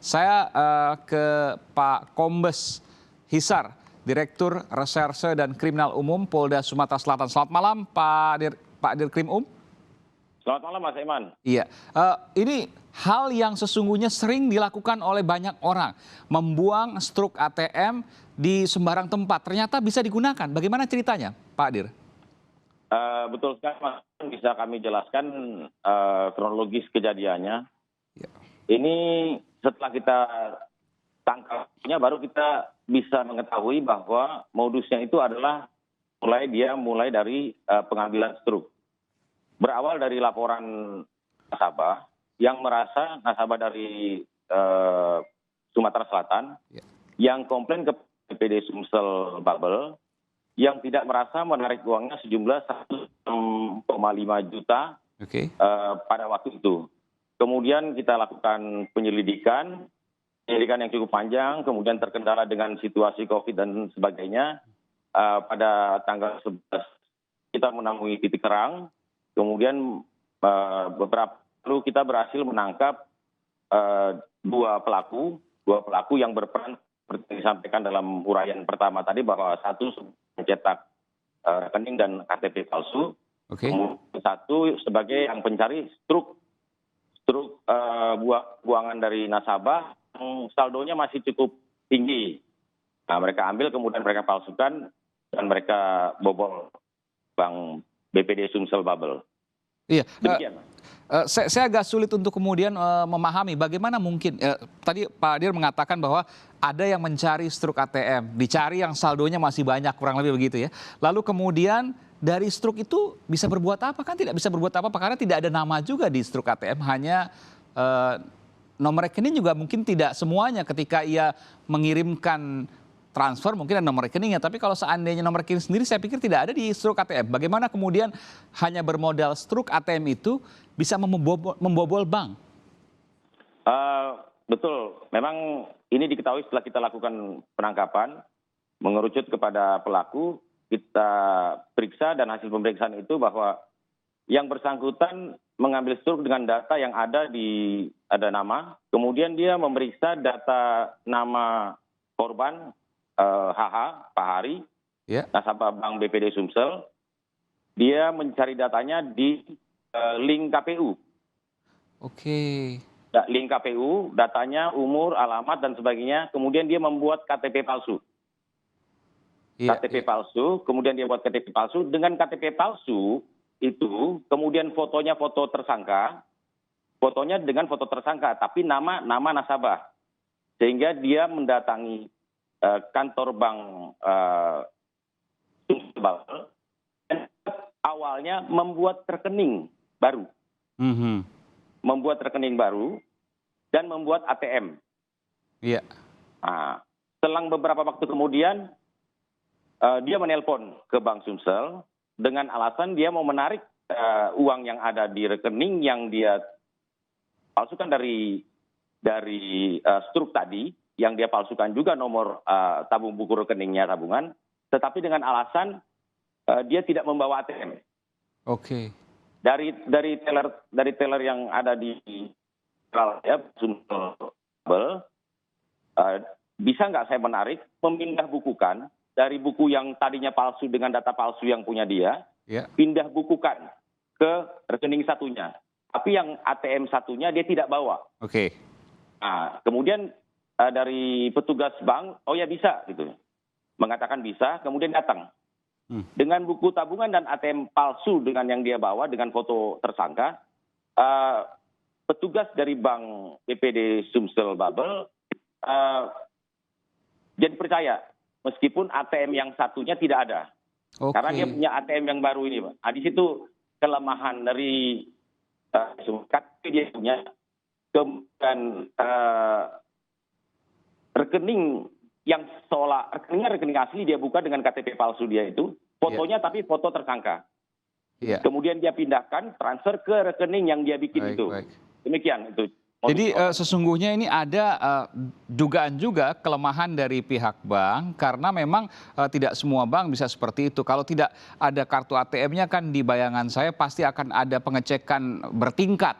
Saya ke Pak Kombes Hisar, Direktur Reserse dan Kriminal Umum Polda Sumatera Selatan. Selamat malam Pak Dirkrim Selamat malam Mas Iman. Iya, ini hal yang sesungguhnya sering dilakukan oleh banyak orang. Membuang struk ATM di sembarang tempat, ternyata bisa digunakan. Bagaimana ceritanya Pak Dir? Betul sekali Mas, bisa kami jelaskan kronologis kejadiannya. Ya. Ini setelah kita tangkapnya baru kita bisa mengetahui bahwa modusnya itu adalah mulai dari pengambilan struk. Berawal dari laporan nasabah yang merasa nasabah dari Sumatera Selatan yang komplain ke BPD Sumsel Bubble yang tidak merasa menarik uangnya sejumlah 1,5 juta pada waktu itu. Kemudian kita lakukan penyelidikan yang cukup panjang, kemudian terkendala dengan situasi COVID dan sebagainya. Pada tanggal 11 kita menemui titik terang, kemudian beberapa lalu kita berhasil menangkap dua pelaku yang berperan seperti yang disampaikan dalam uraian pertama tadi bahwa satu mencetak rekening dan KTP palsu, satu sebagai yang pencari struk buangan dari nasabah yang saldonya masih cukup tinggi. Nah, mereka ambil kemudian mereka palsukan dan mereka bobol bank BPD Sumsel Bubble. Iya. Saya agak sulit untuk kemudian memahami bagaimana mungkin tadi Pak Dir mengatakan bahwa ada yang mencari struk ATM, dicari yang saldonya masih banyak, kurang lebih begitu ya. Lalu kemudian dari struk itu bisa berbuat apa? Kan tidak bisa berbuat apa-apa karena tidak ada nama juga di struk ATM, hanya nomor rekening juga mungkin tidak semuanya. Ketika ia mengirimkan transfer mungkin ada nomor rekeningnya, tapi kalau seandainya nomor rekening sendiri saya pikir tidak ada di struk ATM. Bagaimana kemudian hanya bermodal struk ATM itu bisa membobol bank? Betul, memang ini diketahui setelah kita lakukan penangkapan, mengerucut kepada pelaku, kita periksa dan hasil pemeriksaan itu bahwa yang bersangkutan mengambil struk dengan data yang ada nama, kemudian dia memeriksa data nama korban HH, Pak Hari, nasabah Bank BPD Sumsel. Dia mencari datanya di link KPU. Link KPU, datanya, umur, alamat, dan sebagainya. Kemudian dia membuat KTP palsu. Palsu, kemudian dia buat KTP palsu. Dengan KTP palsu itu, kemudian fotonya foto tersangka, fotonya dengan foto tersangka, tapi nama nasabah. Sehingga dia mendatangi kantor bank dan awalnya membuat rekening baru. Membuat rekening baru dan membuat ATM. Nah, selang beberapa waktu kemudian dia menelpon ke Bank Sumsel dengan alasan dia mau menarik uang yang ada di rekening yang dia palsukan dari struk tadi, yang dia palsukan juga nomor tabung buku rekeningnya tabungan, tetapi dengan alasan dia tidak membawa ATM. Dari teller yang ada di Sumsel Bubble, bisa nggak saya menarik, memindah bukukan dari buku yang tadinya palsu dengan data palsu yang punya dia, pindah bukukan ke rekening satunya. Tapi yang ATM satunya dia tidak bawa. Nah, kemudian dari petugas bank, oh ya bisa gitu, mengatakan bisa, kemudian datang dengan buku tabungan dan ATM palsu dengan yang dia bawa dengan foto tersangka. Petugas dari bank BPD Sumsel Bubble jadi percaya meskipun ATM yang satunya tidak ada, karena dia punya ATM yang baru ini, Pak. Di situ kelemahan dari dia punya, kemudian rekening yang seolah rekening asli dia buka dengan KTP palsu dia itu, fotonya tapi foto tersangka. Kemudian dia pindahkan, transfer ke rekening yang dia bikin itu. Demikian itu. Jadi sesungguhnya ini ada dugaan juga kelemahan dari pihak bank karena memang tidak semua bank bisa seperti itu. Kalau tidak ada kartu ATM-nya kan di bayangan saya pasti akan ada pengecekan bertingkat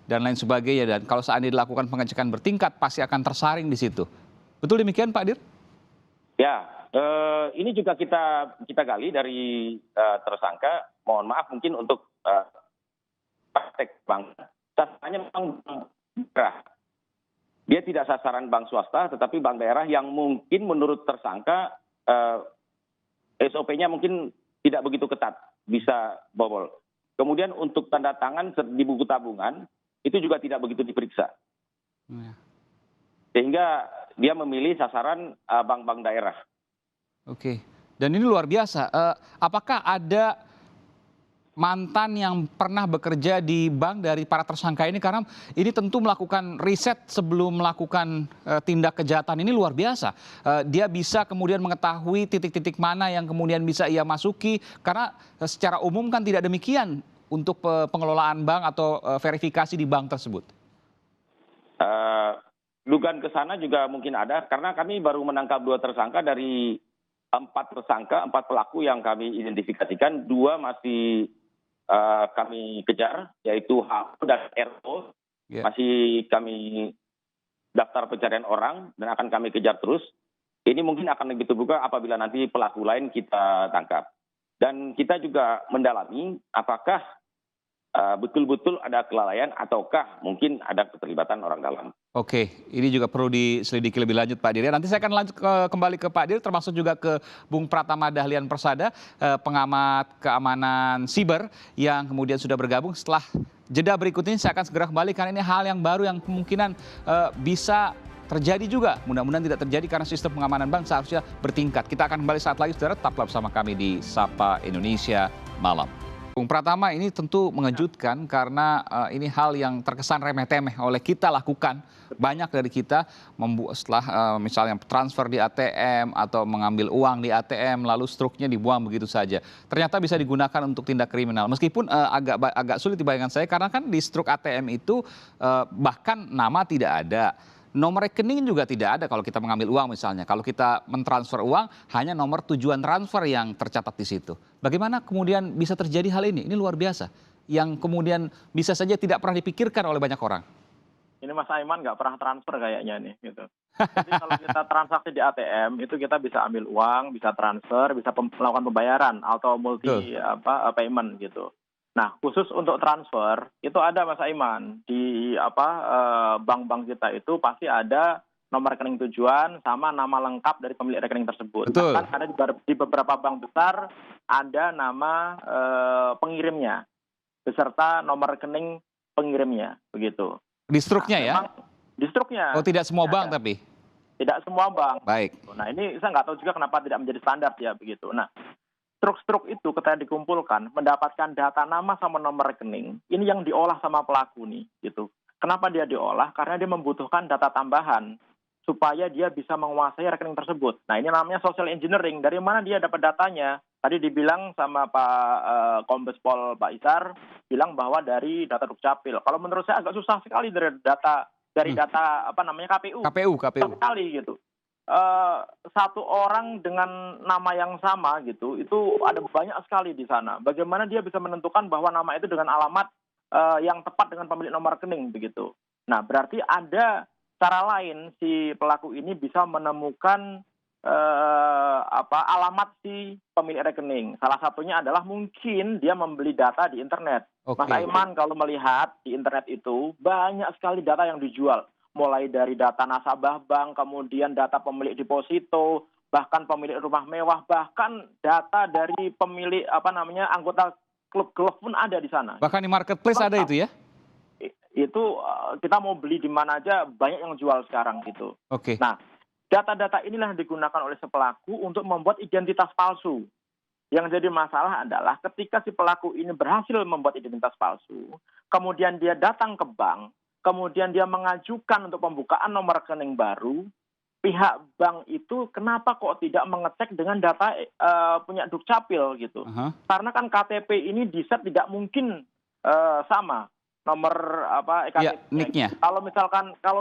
dan lain sebagainya. Dan kalau seandainya dilakukan pengecekan bertingkat, pasti akan tersaring di situ. Betul demikian, Pak Dir? Ya, ini juga kita gali dari tersangka. Mohon maaf mungkin untuk praktek bank. Sasarannya memang bank daerah. Dia tidak sasaran bank swasta, tetapi bank daerah yang mungkin menurut tersangka SOP-nya mungkin tidak begitu ketat, bisa bobol. Kemudian untuk tanda tangan di buku tabungan, itu juga tidak begitu diperiksa. Sehingga dia memilih sasaran bank-bank daerah. Oke, dan ini luar biasa. Apakah ada mantan yang pernah bekerja di bank dari para tersangka ini? Karena ini tentu melakukan riset sebelum melakukan tindak kejahatan ini luar biasa. Dia bisa kemudian mengetahui titik-titik mana yang kemudian bisa ia masuki. Karena secara umum kan tidak demikian untuk pengelolaan bank atau verifikasi di bank tersebut. Dugaan ke sana juga mungkin ada, karena kami baru menangkap 2 tersangka dari 4 tersangka, 4 pelaku yang kami identifikasikan. 2 masih kami kejar, yaitu HO dan RO. Masih kami daftar pencarian orang dan akan kami kejar terus. Ini mungkin akan lebih terbuka apabila nanti pelaku lain kita tangkap. Dan kita juga mendalami apakah betul-betul ada kelalaian ataukah mungkin ada keterlibatan orang dalam. Oke, ini juga perlu diselidiki lebih lanjut, Pak Dir. Nanti saya akan lanjut kembali ke Pak Dir, termasuk juga ke Bung Pratama Dahlian Persada, pengamat keamanan siber yang kemudian sudah bergabung. Setelah jeda berikut ini saya akan segera kembali karena ini hal yang baru yang kemungkinan bisa terjadi juga. Mudah-mudahan tidak terjadi karena sistem pengamanan bank seharusnya bertingkat. Kita akan kembali saat lagi, saudara. Tetaplah bersama kami di Sapa Indonesia Malam. Bung Pratama, ini tentu mengejutkan karena ini hal yang terkesan remeh-temeh oleh kita lakukan. Banyak dari kita setelah misalnya transfer di ATM atau mengambil uang di ATM lalu struknya dibuang begitu saja. Ternyata bisa digunakan untuk tindak kriminal. Meskipun agak sulit dibayangkan saya karena kan di struk ATM itu bahkan nama tidak ada. Nomor rekening juga tidak ada kalau kita mengambil uang misalnya. Kalau kita mentransfer uang, hanya nomor tujuan transfer yang tercatat di situ. Bagaimana kemudian bisa terjadi hal ini? Ini luar biasa. Yang kemudian bisa saja tidak pernah dipikirkan oleh banyak orang. Ini Mas Aiman nggak pernah transfer kayaknya nih. Gitu. Jadi kalau kita transaksi di ATM, itu kita bisa ambil uang, bisa transfer, bisa melakukan pembayaran atau multi payment gitu. Nah, khusus untuk transfer itu ada Mas Aiman di bank-bank kita itu pasti ada nomor rekening tujuan sama nama lengkap dari pemilik rekening tersebut. Betul. Bahkan ada di beberapa bank besar ada nama pengirimnya beserta nomor rekening pengirimnya begitu. Di struknya ya? Di struknya. Oh, tidak semua bank tapi? Tidak semua bank. Baik. Nah, ini saya nggak tahu juga kenapa tidak menjadi standar ya begitu. Nah, struk-struk itu ketika dikumpulkan mendapatkan data nama sama nomor rekening, ini yang diolah sama pelaku nih gitu. Kenapa dia diolah? Karena dia membutuhkan data tambahan supaya dia bisa menguasai rekening tersebut. Nah, ini namanya social engineering. Dari mana dia dapat datanya? Tadi dibilang sama Pak Kombes Pol Pak Isar bilang bahwa dari data Dukcapil. Kalau menurut saya agak susah sekali dari data KPU. KPU. Sekali gitu. Satu orang dengan nama yang sama gitu, itu ada banyak sekali di sana. Bagaimana dia bisa menentukan bahwa nama itu dengan alamat yang tepat dengan pemilik nomor rekening begitu. Nah, berarti ada cara lain si pelaku ini bisa menemukan alamat si pemilik rekening. Salah satunya adalah mungkin dia membeli data di internet. Okay. Mas Aiman kalau melihat di internet itu banyak sekali data yang dijual. Mulai dari data nasabah bank, kemudian data pemilik deposito, bahkan pemilik rumah mewah, bahkan data dari pemilik anggota klub golf pun ada di sana. Bahkan di marketplace ada itu ya? Itu kita mau beli di mana aja banyak yang jual sekarang gitu. Oke. Nah, data-data inilah yang digunakan oleh si pelaku untuk membuat identitas palsu. Yang jadi masalah adalah ketika si pelaku ini berhasil membuat identitas palsu, kemudian dia datang ke bank, kemudian dia mengajukan untuk pembukaan nomor rekening baru, pihak bank itu kenapa kok tidak mengecek dengan data punya Dukcapil gitu. Karena kan KTP ini di-set tidak mungkin sama nomor EKTP. Ya, nicknya. Kalau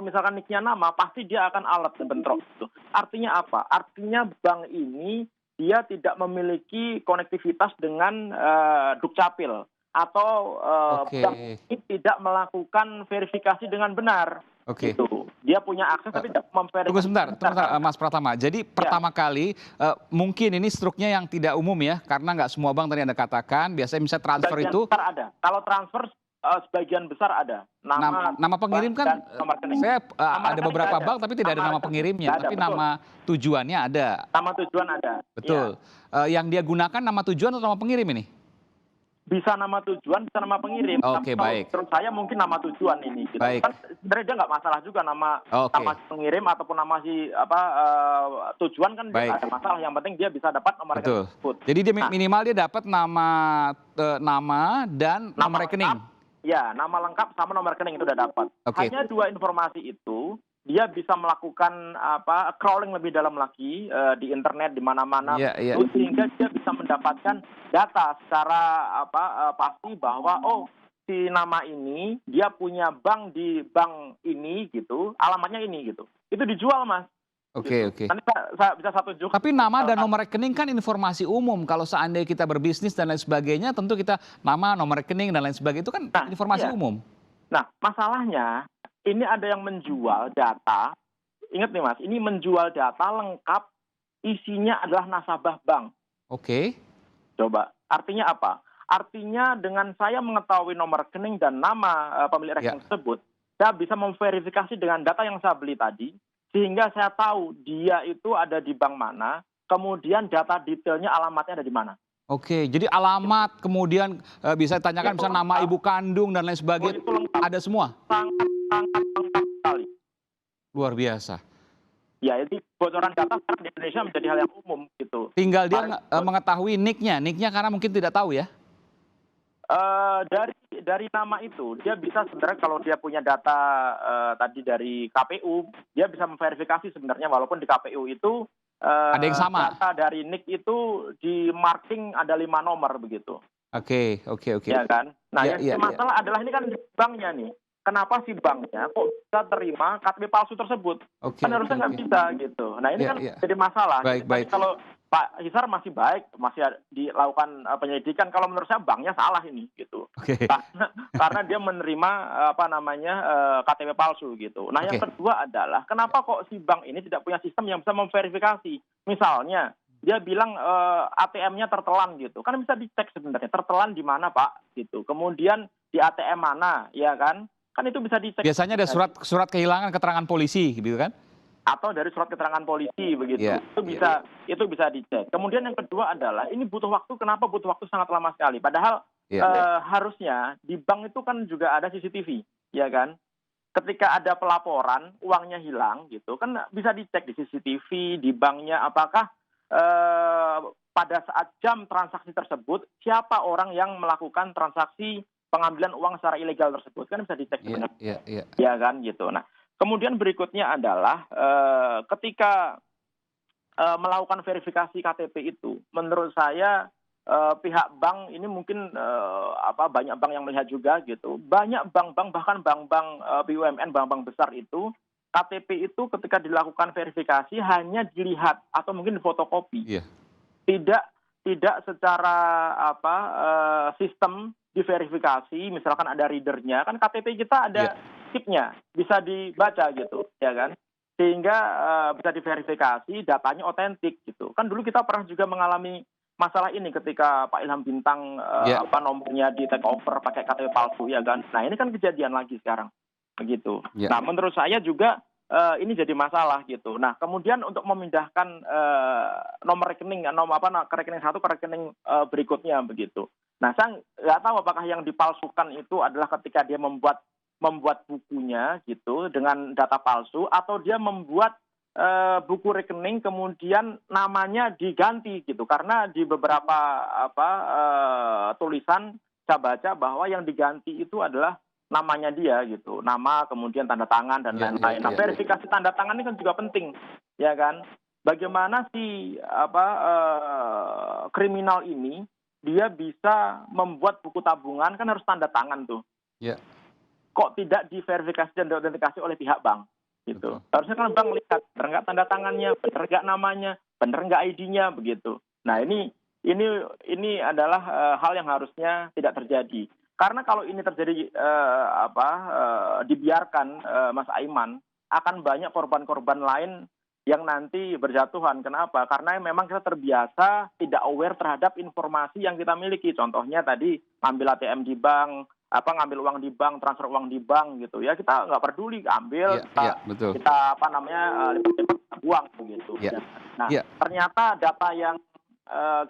misalkan nicknya nama, pasti dia akan alert dan bentrok gitu. Artinya apa? Artinya bank ini dia tidak memiliki konektivitas dengan Dukcapil. atau Oke. bank ini tidak melakukan verifikasi dengan benar. Oke. Gitu. Dia punya akses tapi tidak Tunggu memverifikasi. sebentar, tunggu sebentar, Mas Pratama. Jadi Ya, pertama kali mungkin ini struknya yang tidak umum ya, karena nggak semua bank tadi Anda katakan, biasanya bisa transfer sebagian itu besar ada. Kalau transfer sebagian besar ada. nama pengirim kan, dan nomor rekening. saya Nomor ada rekening beberapa nggak ada. bank tapi tidak ada nama rekening pengirimnya, nggak ada, tapi betul. nama tujuannya ada. Nama tujuan ada. Betul. Ya. Yang dia gunakan nama tujuan atau nama pengirim ini? Bisa nama tujuan, bisa nama pengirim. Oke, baik. Terus saya mungkin nama tujuan ini. Gitu. Baik. Kan sebenarnya dia nggak masalah juga nama Oke. nama pengirim ataupun nama si tujuan kan dia Baik. nggak ada masalah. Yang penting dia bisa dapat nomor Betul. rekening tersebut. Jadi dia Nah, minimal dia dapat nama dan nama nomor rekening. lengkap, ya, nama lengkap sama nomor rekening itu udah dapat. Oke. Hanya dua informasi itu dia bisa melakukan crawling lebih dalam lagi di internet di mana-mana, Iya, iya. sehingga dia bisa mendapatkan data secara pasti bahwa si nama ini dia punya bank di bank ini gitu, alamatnya ini gitu. Itu dijual, Mas. Oke, oke. Nanti saya bisa satu tunjuk. Tapi nama dan nomor rekening kan informasi umum. Kalau seandainya kita berbisnis dan lain sebagainya, tentu kita nama, nomor rekening dan lain sebagainya itu kan Nah, informasi iya. umum. Nah, masalahnya ini ada yang menjual data. Ingat nih, Mas, ini menjual data lengkap, isinya adalah nasabah bank. Oke. Coba, artinya apa? Artinya dengan saya mengetahui nomor rekening dan nama pemilik rekening tersebut, saya bisa memverifikasi dengan data yang saya beli tadi, sehingga saya tahu dia itu ada di bank mana, kemudian data detailnya alamatnya ada di mana. Oke, jadi alamat kemudian bisa ditanyakan Itu misalnya nama lengkap. ibu kandung dan lain sebagainya. Itu lengkap. Ada semua. Sangat lengkap sekali. Luar biasa. Ya, jadi bocoran data sekarang di Indonesia menjadi hal yang umum gitu. Tinggal dia mengetahui nicknya karena mungkin tidak tahu ya. Dari nama itu dia bisa sebenarnya kalau dia punya data tadi dari KPU, dia bisa memverifikasi sebenarnya walaupun di KPU itu Ada yang sama. data dari NIK itu di marking ada 5 nomor begitu. Oke. Ya kan? Nah, Ya, yang ya. masalah adalah ini kan di banknya nih. Kenapa si banknya kok bisa terima KTP palsu tersebut? Oke, Kan harusnya nggak oke. bisa gitu. Nah, ini Ya, kan ya. jadi masalah. Baik, Jadi baik. kalau Pak Hisar masih baik, masih dilakukan penyelidikan. Kalau menurut saya banknya salah ini gitu. Oke. Karena dia menerima KTP palsu gitu. Nah, yang Oke. kedua adalah kenapa kok si bank ini tidak punya sistem yang bisa memverifikasi? Misalnya dia bilang ATM-nya tertelan gitu. Kan bisa dicek sebenarnya tertelan di mana, Pak, gitu. Kemudian di ATM mana, ya kan? Kan itu bisa dicek. Biasanya ada surat kehilangan keterangan polisi gitu kan? Atau dari surat keterangan polisi begitu. Iya, Itu bisa dicek. Kemudian yang kedua adalah ini butuh waktu. Kenapa butuh waktu sangat lama sekali? Padahal Iya. harusnya di bank itu kan juga ada CCTV, ya kan? Ketika ada pelaporan uangnya hilang gitu, kan bisa dicek di CCTV di banknya apakah pada saat jam transaksi tersebut siapa orang yang melakukan transaksi pengambilan uang secara ilegal tersebut, kan bisa dicek sebenarnya. Iya. Ya kan gitu. Nah, kemudian berikutnya adalah ketika melakukan verifikasi KTP itu, menurut saya pihak bank ini mungkin banyak bank yang melihat juga gitu. Banyak bank-bank bahkan bank-bank BUMN, bank-bank besar itu KTP itu ketika dilakukan verifikasi hanya dilihat atau mungkin difotokopi. Iya. Tidak secara sistem diverifikasi, misalkan ada readernya, kan KTP kita ada chipnya, bisa dibaca gitu, ya kan? Sehingga bisa diverifikasi, datanya otentik gitu. Kan dulu kita pernah juga mengalami masalah ini ketika Pak Ilham Bintang nomornya di take over pakai KTP palsu, ya kan? Nah, ini kan kejadian lagi sekarang, begitu. Yeah. Nah, menurut saya juga ini jadi masalah gitu. Nah, kemudian untuk memindahkan nomor rekening, ke rekening satu ke rekening berikutnya begitu. Nah, saya nggak tahu apakah yang dipalsukan itu adalah ketika dia membuat bukunya gitu dengan data palsu, atau dia membuat buku rekening kemudian namanya diganti gitu. Karena di beberapa tulisan saya baca bahwa yang diganti itu adalah namanya dia gitu, nama kemudian tanda tangan dan lain-lain. Nah, verifikasi tanda tangan ini kan juga penting, ya kan? Bagaimana si kriminal ini dia bisa membuat buku tabungan, kan harus tanda tangan tuh. Iya. Kok tidak diverifikasi dan diautentikasi oleh pihak bank gitu? Betul. Harusnya kan bank lihat benar nggak tanda tangannya, benar nggak namanya, benar nggak ID-nya begitu. Nah, ini ini adalah hal yang harusnya tidak terjadi. Karena kalau ini terjadi dibiarkan Mas Aiman, akan banyak korban-korban lain yang nanti berjatuhan. Kenapa? Karena memang kita terbiasa tidak aware terhadap informasi yang kita miliki. Contohnya tadi ambil ATM di bank, ngambil uang di bank, transfer uang di bank gitu ya. Kita nggak peduli ambil, betul. kita lipat-lipat uang begitu. Nah, ternyata data yang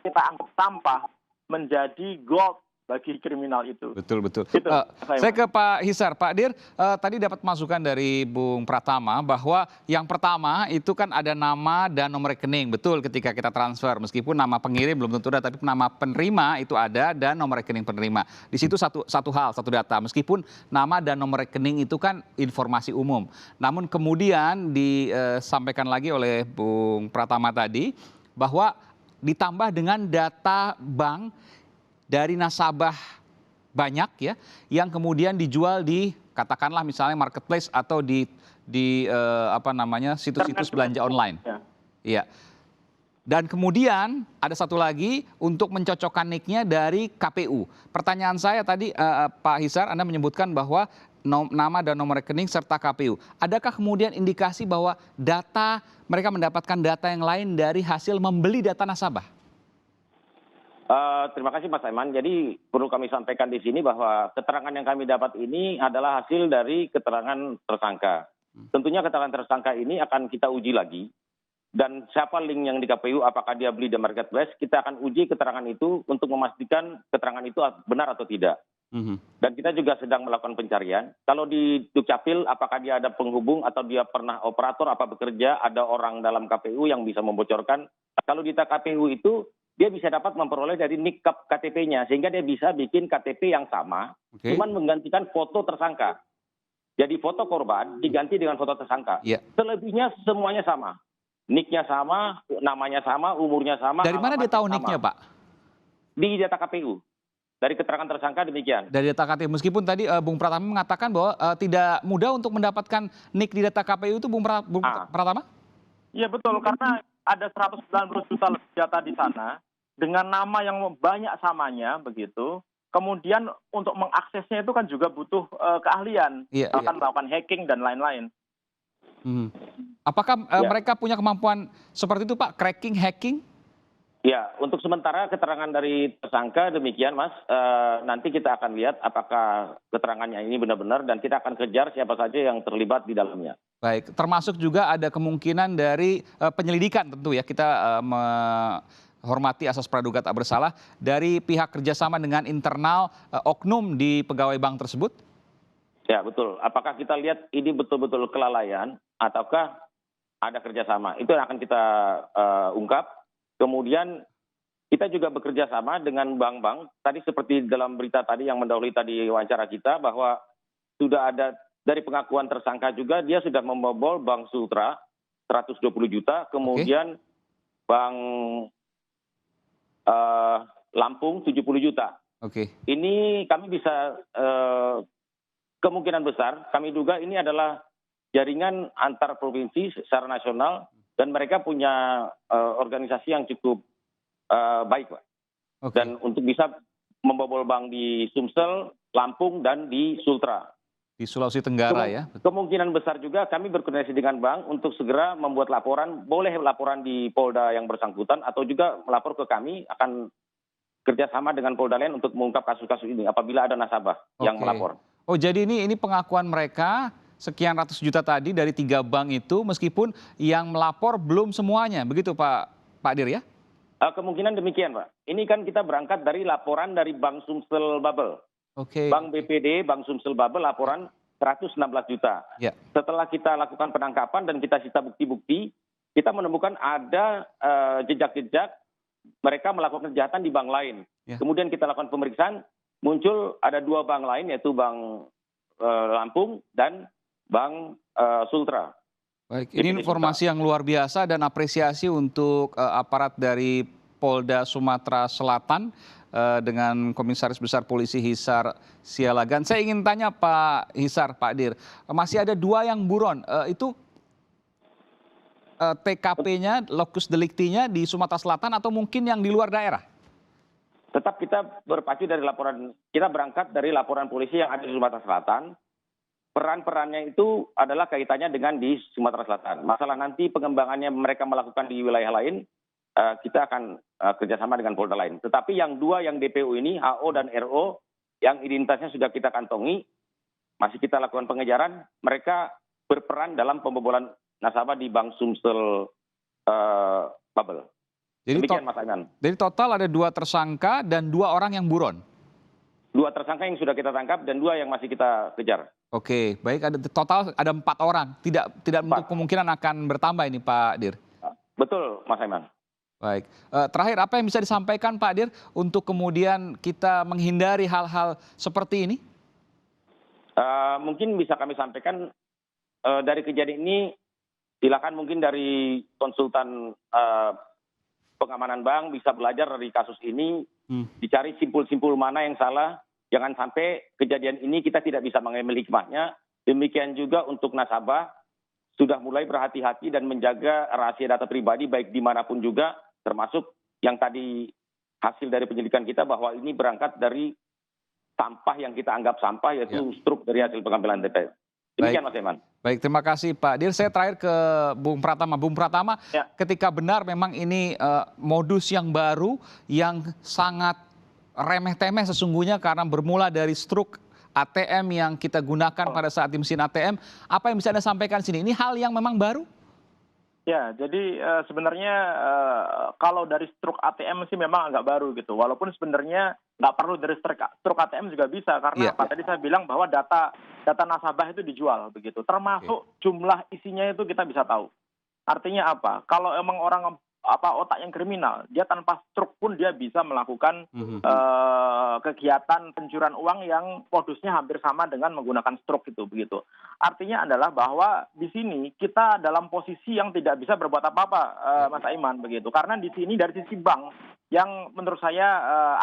kita anggap sampah menjadi gold bagi kriminal itu. Betul. Gitu, Saya ke Pak Hisar. Pak Dir, tadi dapat masukan dari Bung Pratama bahwa yang pertama itu kan ada nama dan nomor rekening. Betul, ketika kita transfer. Meskipun nama pengirim belum tentu ada, tapi nama penerima itu ada dan nomor rekening penerima. Di situ satu data. Meskipun nama dan nomor rekening itu kan informasi umum. Namun kemudian disampaikan lagi oleh Bung Pratama tadi bahwa ditambah dengan data bank dari nasabah banyak ya, yang kemudian dijual di katakanlah misalnya marketplace atau di situs-situs belanja online. Iya. Dan kemudian ada satu lagi untuk mencocokkan nicknya dari KPU. Pertanyaan saya tadi Pak Hisar, Anda menyebutkan bahwa nama dan nomor rekening serta KPU. Adakah kemudian indikasi bahwa mereka mendapatkan data yang lain dari hasil membeli data nasabah? Terima kasih Mas Aiman. Jadi perlu kami sampaikan di sini bahwa keterangan yang kami dapat ini adalah hasil dari keterangan tersangka. Tentunya keterangan tersangka ini akan kita uji lagi. Dan siapa link yang di KPU, apakah dia beli di marketplace, kita akan uji keterangan itu untuk memastikan keterangan itu benar atau tidak. Dan kita juga sedang melakukan pencarian. Kalau di Dukcapil, apakah dia ada penghubung atau dia pernah operator, apa bekerja, ada orang dalam KPU yang bisa membocorkan. Kalau di KPU itu, dia bisa dapat memperoleh dari nik KTP-nya, sehingga dia bisa bikin KTP yang sama, cuman menggantikan foto tersangka. Jadi foto korban diganti dengan foto tersangka. Selebihnya semuanya sama. Niknya sama, namanya sama, umurnya sama. Dari mana dia tahu niknya, Pak? Di data KPU. Dari keterangan tersangka demikian. Dari data KPU, meskipun tadi Bung Pratama mengatakan bahwa tidak mudah untuk mendapatkan nik di data KPU itu, Bung Pratama? Iya betul, karena ada 190 juta lebih data di sana, dengan nama yang banyak samanya begitu. Kemudian untuk mengaksesnya itu kan juga butuh keahlian, akan melakukan hacking dan lain-lain. Apakah mereka punya kemampuan seperti itu, Pak? Cracking, hacking? Ya, untuk sementara keterangan dari tersangka demikian, Mas. Nanti kita akan lihat apakah keterangannya ini benar-benar dan kita akan kejar siapa saja yang terlibat di dalamnya. Baik, termasuk juga ada kemungkinan dari penyelidikan tentu ya, kita hormati asas praduga tak bersalah dari pihak kerjasama dengan internal oknum di pegawai bank tersebut? Ya betul. Apakah kita lihat ini betul-betul kelalaian ataukah ada kerjasama? Itu yang akan kita ungkap. Kemudian kita juga bekerja sama dengan bank-bank. Tadi seperti dalam berita tadi yang mendahului tadi wawancara kita bahwa sudah ada dari pengakuan tersangka juga dia sudah membobol Bank Sultra 120 juta, kemudian Bank Lampung 70 juta. Ini kami bisa kemungkinan besar kami duga ini adalah jaringan antar provinsi secara nasional dan mereka punya organisasi yang cukup baik, Pak. Dan untuk bisa membobol bank di Sumsel, Lampung dan di Sultra. Di Sulawesi Tenggara ya. Kemungkinan besar juga kami berkoordinasi dengan bank untuk segera membuat laporan, boleh laporan di Polda yang bersangkutan atau juga melapor ke kami, akan kerjasama dengan Polda lain untuk mengungkap kasus-kasus ini apabila ada nasabah yang melapor. Oh jadi ini pengakuan mereka sekian ratus juta tadi dari 3 bank itu meskipun yang melapor belum semuanya, begitu Pak Dir ya? Kemungkinan demikian, Pak. Ini kan kita berangkat dari laporan dari Bank Sumsel Bubble. Bank BPD, Bank Sumsel Bubble laporan 116 juta. Setelah kita lakukan penangkapan dan kita sita bukti-bukti, kita menemukan ada jejak-jejak mereka melakukan kejahatan di bank lain. Kemudian kita lakukan pemeriksaan, muncul ada 2 bank lain yaitu Bank Lampung dan Bank Sultra. Baik, ini informasi yang luar biasa dan apresiasi untuk aparat dari Polda Sumatera Selatan dengan Komisaris Besar Polisi Hisar Sialagan. Saya ingin tanya Pak Hisar, Pak Dir, masih ada 2 yang buron, itu TKP-nya, lokus deliktinya di Sumatera Selatan atau mungkin yang di luar daerah? Tetap kita berpacu dari laporan, kita berangkat dari laporan polisi yang ada di Sumatera Selatan. Peran-perannya itu adalah kaitannya dengan di Sumatera Selatan. Masalah nanti pengembangannya mereka melakukan di wilayah lain, kita akan kerjasama dengan Polda lain. Tetapi yang dua yang DPO ini, HO dan RO, yang identitasnya sudah kita kantongi, masih kita lakukan pengejaran, mereka berperan dalam pembobolan nasabah di Bank Sumsel Bubble. Demikian Mas Aiman. Jadi total ada 2 tersangka dan 2 orang yang buron? 2 tersangka yang sudah kita tangkap dan 2 yang masih kita kejar. Oke, baik, total ada 4 orang. Tidak menutup kemungkinan akan bertambah ini Pak Dir. Betul, Mas Aiman. Baik, terakhir apa yang bisa disampaikan Pak Dir untuk kemudian kita menghindari hal-hal seperti ini? Mungkin bisa kami sampaikan dari kejadian ini, silakan mungkin dari konsultan pengamanan bank bisa belajar dari kasus ini, dicari simpul-simpul mana yang salah. Jangan sampai kejadian ini kita tidak bisa mengambil hikmahnya. Demikian juga untuk nasabah, sudah mulai berhati-hati dan menjaga rahasia data pribadi baik dimanapun juga, termasuk yang tadi hasil dari penyelidikan kita bahwa ini berangkat dari sampah yang kita anggap sampah, yaitu struk dari hasil pengambilan TPS. Demikian Mas Eman. Baik, terima kasih Pak Dir. Saya terakhir ke Bung Pratama. Bung Pratama, ketika benar memang ini modus yang baru yang sangat remeh-temeh sesungguhnya karena bermula dari struk ATM yang kita gunakan pada saat di mesin ATM. Apa yang bisa Anda sampaikan sini? Ini hal yang memang baru? Ya, jadi sebenarnya kalau dari struk ATM sih memang agak baru gitu. Walaupun sebenarnya nggak perlu dari struk ATM juga bisa karena tadi saya bilang bahwa data nasabah itu dijual begitu. Termasuk jumlah isinya itu kita bisa tahu. Artinya apa? Kalau emang orang otak yang kriminal, dia tanpa struk pun dia bisa melakukan kegiatan pencurian uang yang modusnya hampir sama dengan menggunakan struk itu begitu. Artinya adalah bahwa di sini kita dalam posisi yang tidak bisa berbuat apa-apa, Mas Aiman begitu. Karena di sini dari sisi bank yang menurut saya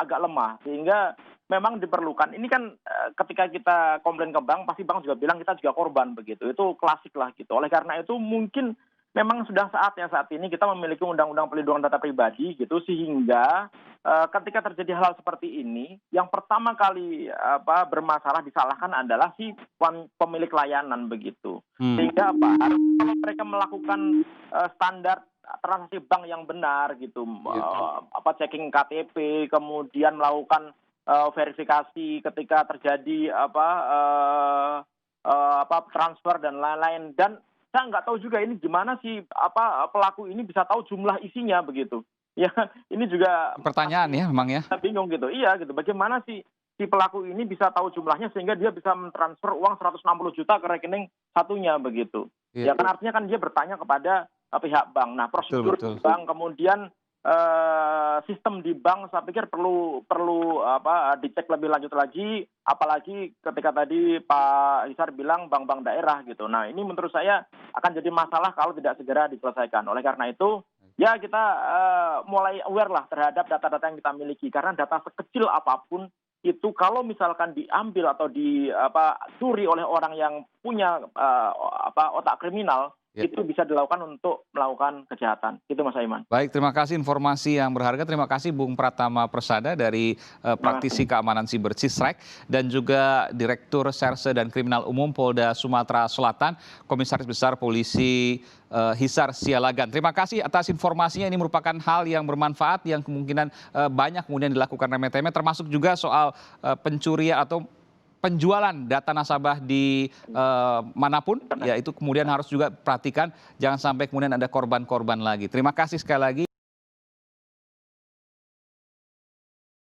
agak lemah sehingga memang diperlukan. Ini kan ketika kita komplain ke bank, pasti bank juga bilang kita juga korban begitu. Itu klasik lah gitu. Oleh karena itu mungkin memang sudah saatnya saat ini kita memiliki undang-undang pelindungan data pribadi gitu sehingga ketika terjadi hal seperti ini yang pertama kali bermasalah disalahkan adalah si pemilik layanan begitu. Sehingga kalau mereka melakukan standar transaksi bank yang benar gitu, checking KTP, kemudian melakukan verifikasi ketika terjadi transfer dan lain-lain, dan saya nggak tahu juga ini gimana sih pelaku ini bisa tahu jumlah isinya begitu. Ya, ini juga pertanyaan ya memang ya. Saya bingung gitu. Iya gitu. Bagaimana sih si pelaku ini bisa tahu jumlahnya sehingga dia bisa mentransfer uang 160 juta ke rekening satunya begitu. Ya kan artinya kan dia bertanya kepada pihak bank. Nah, prosedur di bank kemudian sistem di bank saya pikir perlu dicek lebih lanjut lagi, apalagi ketika tadi Pak Hisar bilang bank-bank daerah gitu. Nah, ini menurut saya akan jadi masalah kalau tidak segera diselesaikan. Oleh karena itu, ya kita mulai aware lah terhadap data-data yang kita miliki, karena data sekecil apapun itu kalau misalkan diambil atau dicuri oleh orang yang punya otak kriminal, itu bisa dilakukan untuk melakukan kejahatan. Itu Mas Aiman. Baik, terima kasih informasi yang berharga. Terima kasih Bung Pratama Persada dari praktisi keamanan siber Cisrek dan juga Direktur Serse dan Kriminal Umum Polda Sumatera Selatan, Komisaris Besar Polisi Hisar Sialagan. Terima kasih atas informasinya. Ini merupakan hal yang bermanfaat yang kemungkinan banyak kemudian dilakukan remeh-temeh, termasuk juga soal pencurian atau penjualan data nasabah di manapun, ya itu kemudian harus juga perhatikan jangan sampai kemudian ada korban-korban lagi. Terima kasih sekali lagi.